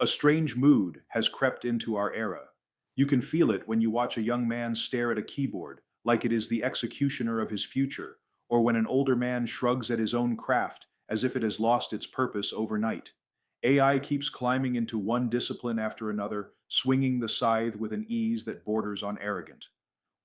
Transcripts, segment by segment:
A strange mood has crept into our era. You can feel it when you watch a young man stare at a keyboard, like it is the executioner of his future, or when an older man shrugs at his own craft as if it has lost its purpose overnight. AI keeps climbing into one discipline after another, swinging the scythe with an ease that borders on arrogant.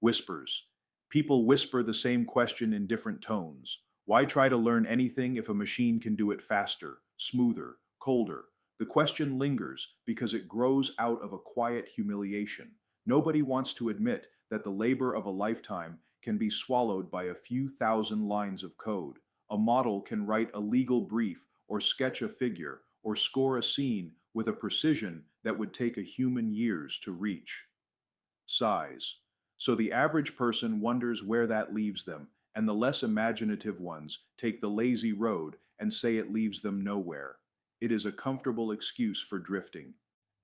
Whispers. People whisper the same question in different tones. Why try to learn anything if a machine can do it faster, smoother, colder? The question lingers because it grows out of a quiet humiliation. Nobody wants to admit that the labor of a lifetime can be swallowed by a few thousand lines of code. A model can write a legal brief or sketch a figure or score a scene with a precision that would take a human years to reach. Size. So the average person wonders where that leaves them, and the less imaginative ones take the lazy road and say it leaves them nowhere. It is a comfortable excuse for drifting.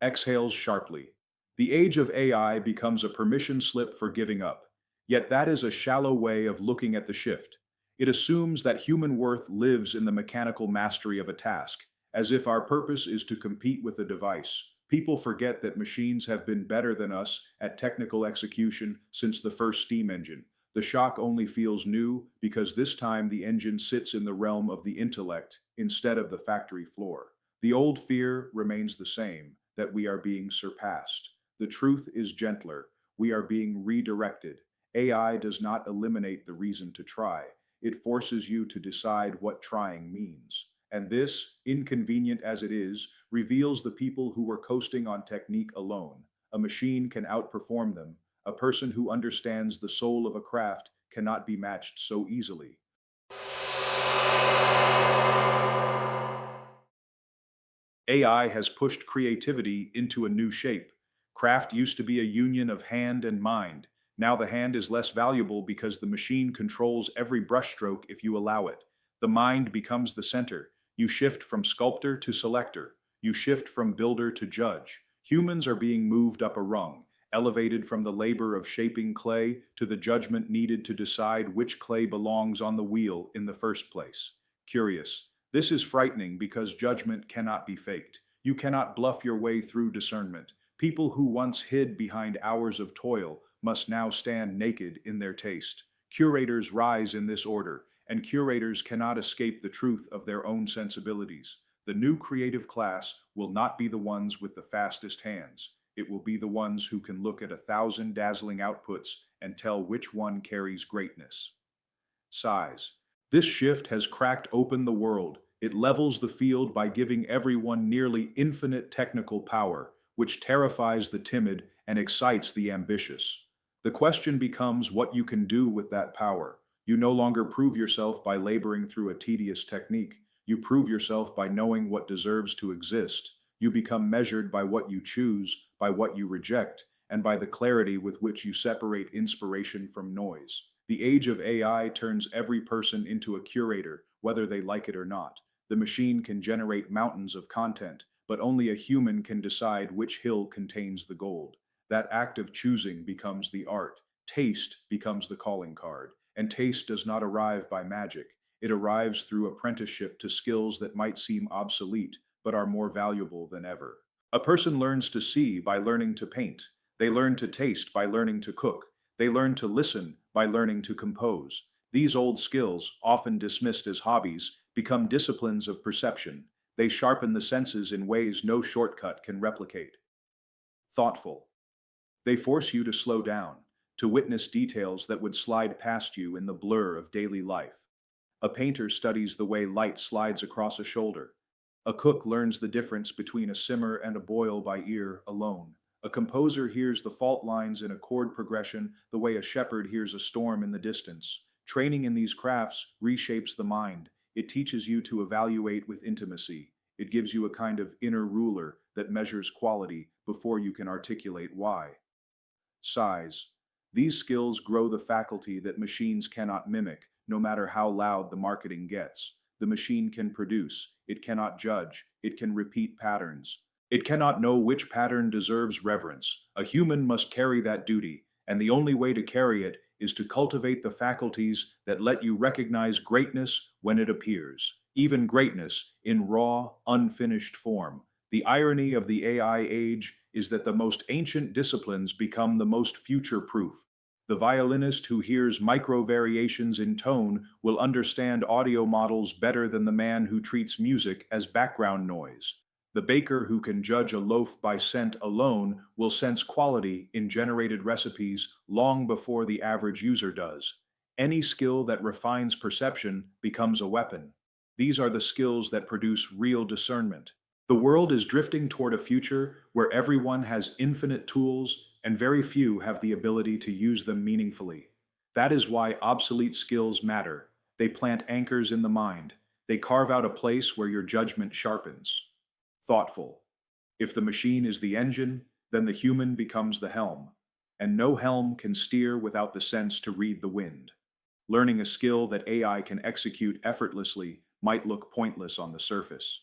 Exhales sharply. The age of AI becomes a permission slip for giving up. Yet that is a shallow way of looking at the shift. It assumes that human worth lives in the mechanical mastery of a task, as if our purpose is to compete with a device. People forget that machines have been better than us at technical execution since the first steam engine. The shock only feels new because this time the engine sits in the realm of the intellect instead of the factory floor. The old fear remains the same, that we are being surpassed. The truth is gentler. We are being redirected. AI does not eliminate the reason to try. It forces you to decide what trying means. And this, inconvenient as it is, reveals the people who were coasting on technique alone. A machine can outperform them. A person who understands the soul of a craft cannot be matched so easily. AI has pushed creativity into a new shape. Craft used to be a union of hand and mind. Now the hand is less valuable because the machine controls every brushstroke if you allow it. The mind becomes the center. You shift from sculptor to selector. You shift from builder to judge. Humans are being moved up a rung, elevated from the labor of shaping clay to the judgment needed to decide which clay belongs on the wheel in the first place. Curious. This is frightening because judgment cannot be faked. You cannot bluff your way through discernment. People who once hid behind hours of toil must now stand naked in their taste. Curators rise in this order, and curators cannot escape the truth of their own sensibilities. The new creative class will not be the ones with the fastest hands. It will be the ones who can look at 1,000 dazzling outputs and tell which one carries greatness. Size. This shift has cracked open the world. It levels the field by giving everyone nearly infinite technical power, which terrifies the timid and excites the ambitious. The question becomes what you can do with that power. You no longer prove yourself by laboring through a tedious technique. You prove yourself by knowing what deserves to exist. You become measured by what you choose, by what you reject, and by the clarity with which you separate inspiration from noise. The age of AI turns every person into a curator, whether they like it or not. The machine can generate mountains of content, but only a human can decide which hill contains the gold. That act of choosing becomes the art. Taste becomes the calling card. And taste does not arrive by magic. It arrives through apprenticeship to skills that might seem obsolete, but are more valuable than ever. A person learns to see by learning to paint. They learn to taste by learning to cook. They learn to listen by learning to compose. These old skills, often dismissed as hobbies, become disciplines of perception. They sharpen the senses in ways no shortcut can replicate. Thoughtful. They force you to slow down, to witness details that would slide past you in the blur of daily life. A painter studies the way light slides across a shoulder. A cook learns the difference between a simmer and a boil by ear alone. A composer hears the fault lines in a chord progression the way a shepherd hears a storm in the distance. Training in these crafts reshapes the mind. It teaches you to evaluate with intimacy. It gives you a kind of inner ruler that measures quality before you can articulate why. Size. These skills grow the faculty that machines cannot mimic, no matter how loud the marketing gets. The machine can produce, it cannot judge, it can repeat patterns. It cannot know which pattern deserves reverence. A human must carry that duty, and the only way to carry it is to cultivate the faculties that let you recognize greatness when it appears, even greatness in raw, unfinished form. The irony of the AI age is that the most ancient disciplines become the most future-proof. The violinist who hears micro-variations in tone will understand audio models better than the man who treats music as background noise. The baker who can judge a loaf by scent alone will sense quality in generated recipes long before the average user does. Any skill that refines perception becomes a weapon. These are the skills that produce real discernment. The world is drifting toward a future where everyone has infinite tools and very few have the ability to use them meaningfully. That is why obsolete skills matter. They plant anchors in the mind. They carve out a place where your judgment sharpens. Thoughtful. If the machine is the engine, then the human becomes the helm. And no helm can steer without the sense to read the wind. Learning a skill that AI can execute effortlessly might look pointless on the surface.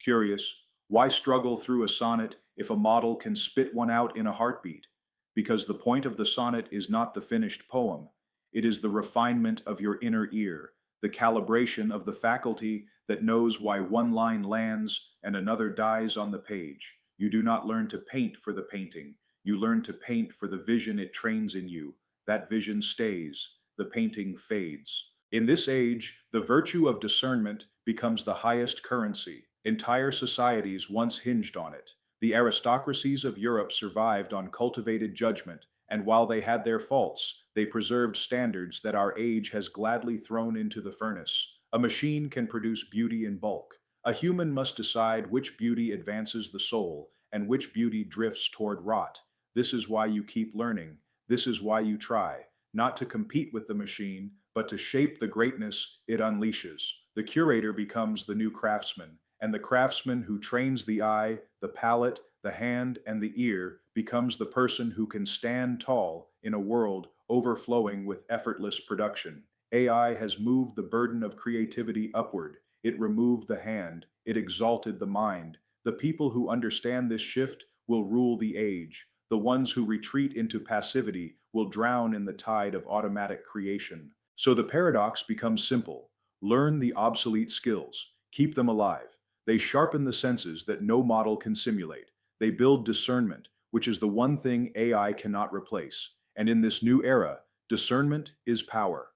Curious, why struggle through a sonnet if a model can spit one out in a heartbeat? Because the point of the sonnet is not the finished poem. It is the refinement of your inner ear, the calibration of the faculty that knows why one line lands and another dies on the page. You do not learn to paint for the painting. You learn to paint for the vision it trains in you. That vision stays. The painting fades. In this age, the virtue of discernment becomes the highest currency. Entire societies once hinged on it. The aristocracies of Europe survived on cultivated judgment, and while they had their faults, they preserved standards that our age has gladly thrown into the furnace. A machine can produce beauty in bulk. A human must decide which beauty advances the soul and which beauty drifts toward rot. This is why you keep learning. This is why you try, not to compete with the machine, but to shape the greatness it unleashes. The curator becomes the new craftsman, and the craftsman who trains the eye, the palate, the hand, and the ear becomes the person who can stand tall in a world overflowing with effortless production. AI has moved the burden of creativity upward. It removed the hand. It exalted the mind. The people who understand this shift will rule the age. The ones who retreat into passivity will drown in the tide of automatic creation. So the paradox becomes simple. Learn the obsolete skills. Keep them alive. They sharpen the senses that no model can simulate. They build discernment, which is the one thing AI cannot replace. And in this new era, discernment is power.